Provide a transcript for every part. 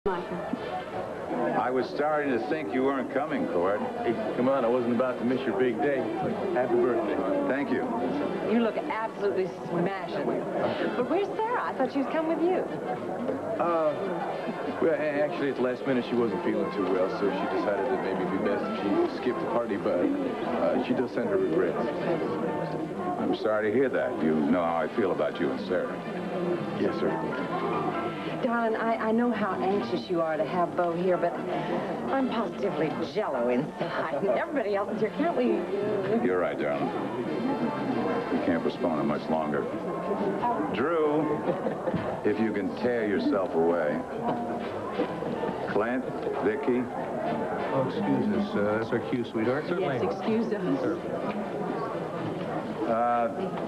Michael. I was starting to think you weren't coming, Cord. Hey, come on, I wasn't about to miss your big day. Happy birthday. Thank you. You look absolutely smashing. But where's Sarah? I thought she was coming with you. Well, actually, at the last minute, she wasn't feeling too well, so she decided that maybe it'd be best if she skipped the party, but she does send her regrets. I'm sorry to hear that. You know how I feel about you and Sarah. Yes, sir. Darling, I know how anxious you are to have Bo here, but I'm positively jello inside. And everybody else is here. Can't we? You're right, darling. We can't postpone it much longer. Drew, if you can tear yourself away. Clint, Vicky. Oh, excuse us. That's our cue, sweetheart. Yes, excuse us.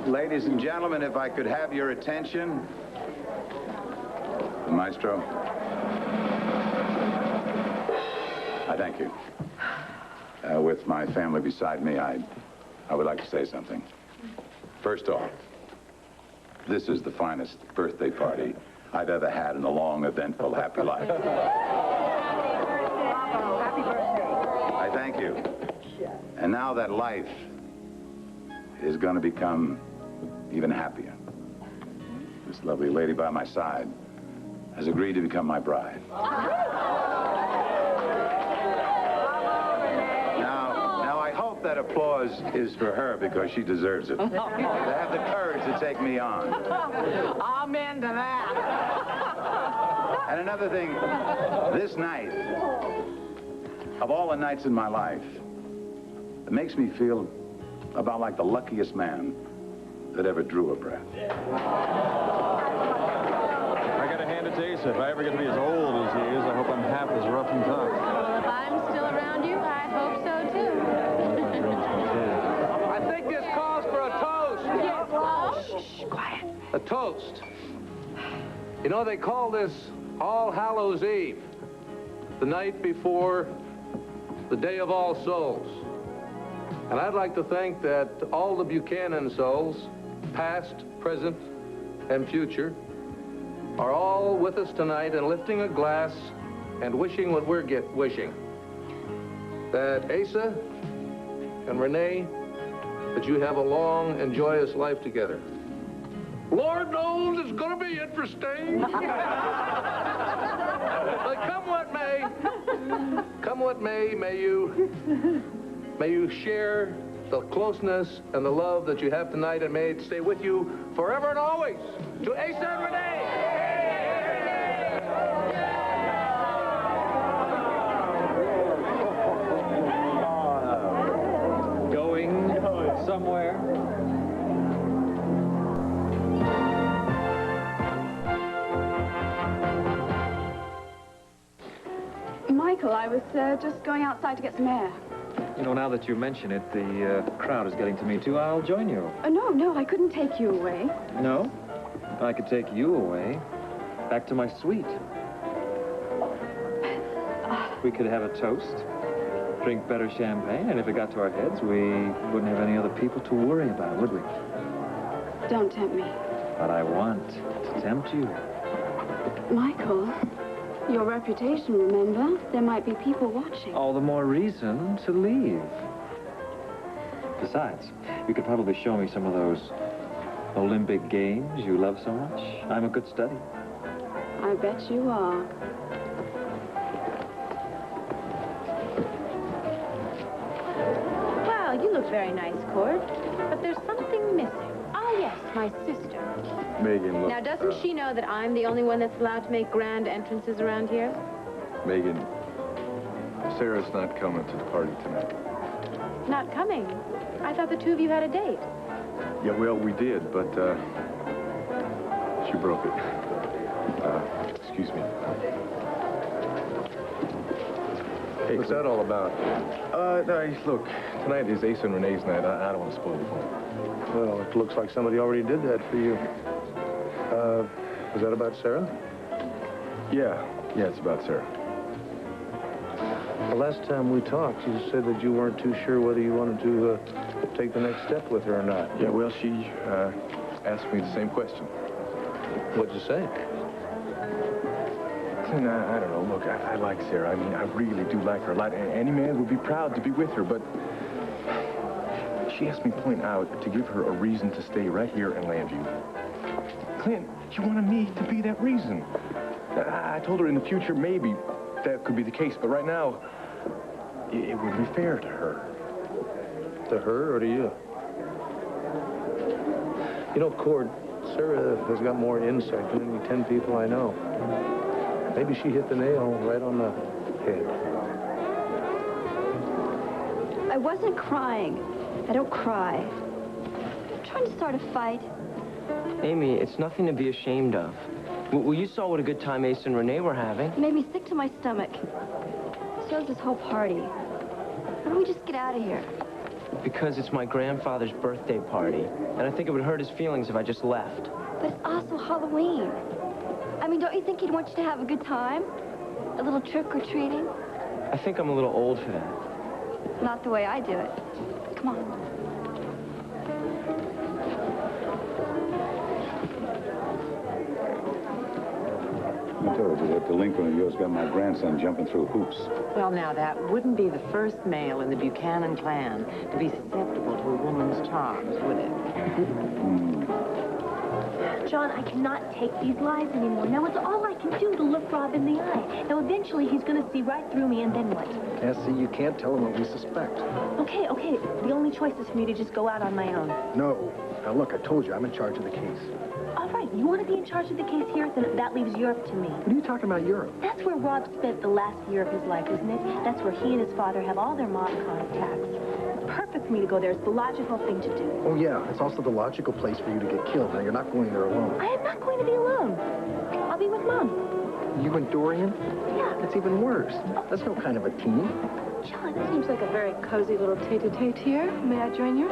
Ladies and gentlemen, if I could have your attention. Maestro. I thank you. With my family beside me, I would like to say something. First off, this is the finest birthday party I've ever had in a long, eventful, happy life. Happy birthday. I thank you. And now that life is going to become even happier. This lovely lady by my side has agreed to become my bride. Now I hope that applause is for her because she deserves it. To have the courage to take me on. Amen to that. And another thing, this night, of all the nights in my life, it makes me feel about like the luckiest man that ever drew a breath. If I ever get to be as old as he is, I hope I'm half as rough and tough. Well, if I'm still around you, I hope so, too. I think this calls for a toast. Yes. Oh. Shh, quiet. A toast. You know, they call this All Hallows Eve, the night before the Day of All Souls. And I'd like to think that all the Buchanan souls, past, present, and future, are all with us tonight and lifting a glass and wishing what we're wishing. That Asa and Renee, that you have a long and joyous life together. Lord knows it's gonna be interesting. But come what may, may you share the closeness and the love that you have tonight, and may it stay with you forever and always. To Asa and Renee. Going somewhere? Michael, I was just going outside to get some air. You know, now that you mention it, the crowd is getting to me, too. I'll join you. No, I couldn't take you away. No? I could take you away, back to my suite. We could have a toast, drink better champagne, and if it got to our heads, we wouldn't have any other people to worry about, would we? Don't tempt me. But I want to tempt you. Michael, your reputation, remember? There might be people watching. All the more reason to leave. Besides, you could probably show me some of those Olympic Games you love so much. I'm a good study. I bet you are. Well, you look very nice, Cord. But there's something missing. Oh, yes, my sister. Megan, look. Now, doesn't she know that I'm the only one that's allowed to make grand entrances around here? Megan, Sarah's not coming to the party tonight. Not coming. I thought the two of you had a date. Yeah, well, we did, but, she broke it. Excuse me. Hey, what's that all about? No, look, tonight is Asa and Renee's night. I don't want to spoil it for them. Well, it looks like somebody already did that for you. Was that about Sarah? Yeah, it's about Sarah. The last time we talked, you said that you weren't too sure whether you wanted to take the next step with her or not. Yeah, well, she asked me the same question. What'd you say? Clint, I don't know. Look, I like Sarah. I mean, I really do like her a lot. Any man would be proud to be with her, but she asked me point out to give her a reason to stay right here in Landview. Clint, she wanted me to be that reason. I told her in the future maybe that could be the case, but right now, it would be fair to her. To her or to you? You know, Cord, Sarah has got more insight than any 10 people I know. Maybe she hit the nail right on the head. I wasn't crying. I don't cry. I'm trying to start a fight. Amy, it's nothing to be ashamed of. Well, you saw what a good time Ace and Renee were having. It made me sick to my stomach. So is this whole party. Why don't we just get out of here? Because it's my grandfather's birthday party, and I think it would hurt his feelings if I just left. But it's also Halloween. I mean, don't you think he'd want you to have a good time? A little trick-or-treating? I think I'm a little old for that. Not the way I do it. Come on. I told you that delinquent of yours got my grandson jumping through hoops. Well, now, that wouldn't be the first male in the Buchanan clan to be susceptible to a woman's charms, would it? John, I cannot take these lies anymore. Now, it's all I can do to look Rob in the eye. Now, eventually, he's going to see right through me, and then what? Cassie, you can't tell him what we suspect. Okay. The only choice is for me to just go out on my own. No. Now, look, I told you, I'm in charge of the case. All right, you want to be in charge of the case here? Then that leaves Europe to me. What are you talking about, Europe? That's where Rob spent the last year of his life, isn't it? That's where he and his father have all their mob contacts. It's perfect for me to go there. It's the logical thing to do. Oh, yeah. It's also the logical place for you to get killed. Now, you're not going there alone. I am not going to be alone. I'll be with Mom. You and Dorian? Yeah. That's even worse. That's no kind of a team. John, Seems like a very cozy little tete-a-tete here. May I join you?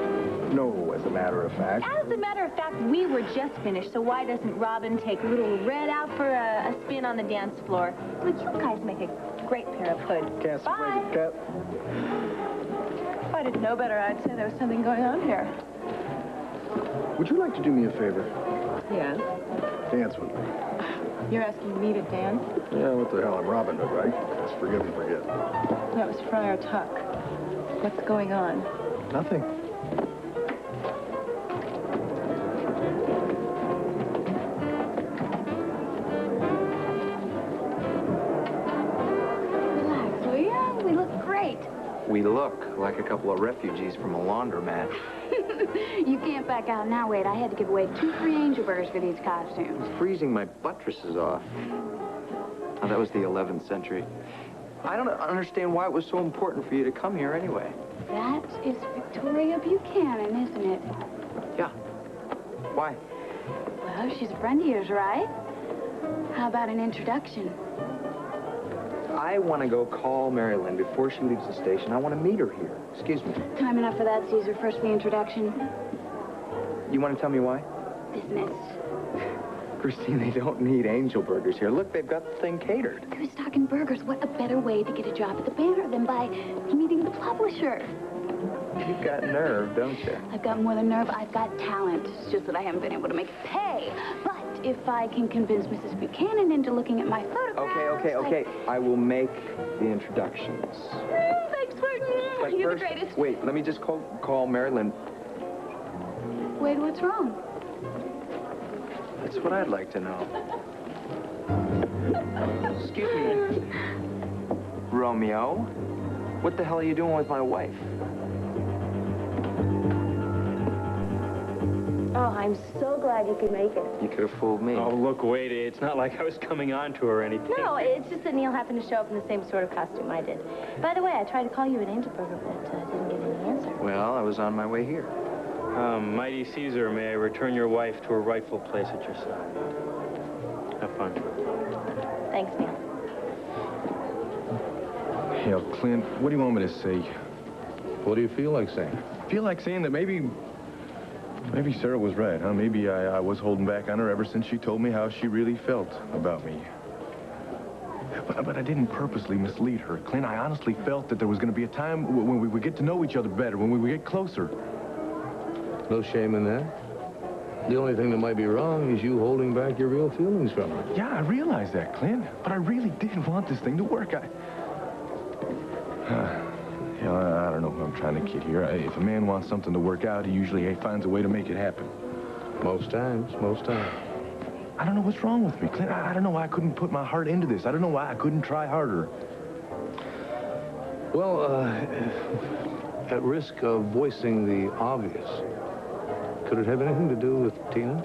No, as a matter of fact. as a matter of fact, we were just finished, so why doesn't Robin take little Red out for a spin on the dance floor? Look, you guys make a great pair of hoods. Cass, Bye. wait, Cat. If I didn't know better, I'd say there was something going on here. Would you like to do me a favor? Yes? Dance with me. You're asking me to dance? Yeah, what the hell? I'm Robin Hood, right? Let's forgive and forget. That was Friar Tuck. What's going on? Nothing. Relax, will you? We look great. We look like a couple of refugees from a laundromat. You can't back out now. Wait, I had to give away 2 free angel burgers for these costumes. I'm freezing my buttresses off. Oh, that was the 11th century. I don't understand why it was so important for you to come here anyway. That is Victoria Buchanan, isn't it? Yeah. Why? Well, she's a friend of yours, right? How about an introduction? I want to go call Marilyn before she leaves the station. I want to meet her here. Excuse me. Time enough for that, Caesar. First, the introduction. You want to tell me why? Business. Christine, they don't need angel burgers here. Look, they've got the thing catered. He was talking burgers. What a better way to get a job at the Banner than by meeting the publisher. You've got nerve, don't you? I've got more than nerve. I've got talent. It's just that I haven't been able to make it pay. But if I can convince Mrs. Buchanan into looking at my photographs... Okay. I will make the introductions. Thanks for... But You're first, the greatest. wait, let me just call Marilyn. Wait, what's wrong? That's what I'd like to know. Excuse me. Romeo, what the hell are you doing with my wife? Oh, I'm so glad you could make it. You could have fooled me. Oh, look, wait, it's not like I was coming on to her or anything. No, it's just that Neil happened to show up in the same sort of costume I did. By the way, I tried to call you an angel burger, but didn't get any answer. Well, I was on my way here. Mighty Caesar, may I return your wife to her rightful place at your side? Have fun. Thanks, Neil. Hell, Clint, what do you want me to say? What do you feel like saying? I feel like saying that maybe Sarah was right, huh? Maybe I was holding back on her ever since she told me how she really felt about me. But I didn't purposely mislead her. Clint, I honestly felt that there was going to be a time when we would get to know each other better, when we would get closer. No shame in that? The only thing that might be wrong is you holding back your real feelings from her. Yeah, I realize that, Clint. But I really did want this thing to work. I don't know who I'm trying to kid here. If a man wants something to work out, he usually finds a way to make it happen. Most times. I don't know what's wrong with me, Clint. I don't know why I couldn't put my heart into this. I don't know why I couldn't try harder. Well, at risk of voicing the obvious, could it have anything to do with Tina?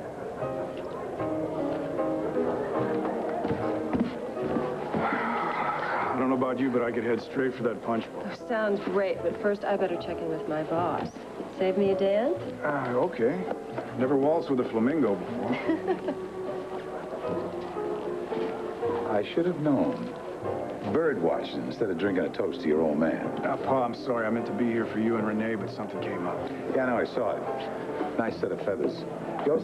I don't know about you, but I could head straight for that punch bowl. Oh, sounds great, but first I better check in with my boss. Save me a dance? Okay. Never waltzed with a flamingo before. I should have known. Bird watching instead of drinking a toast to your old man. Pa, I'm sorry. I meant to be here for you and Renee, but something came up. Yeah, I know, I saw it. Nice set of feathers. Go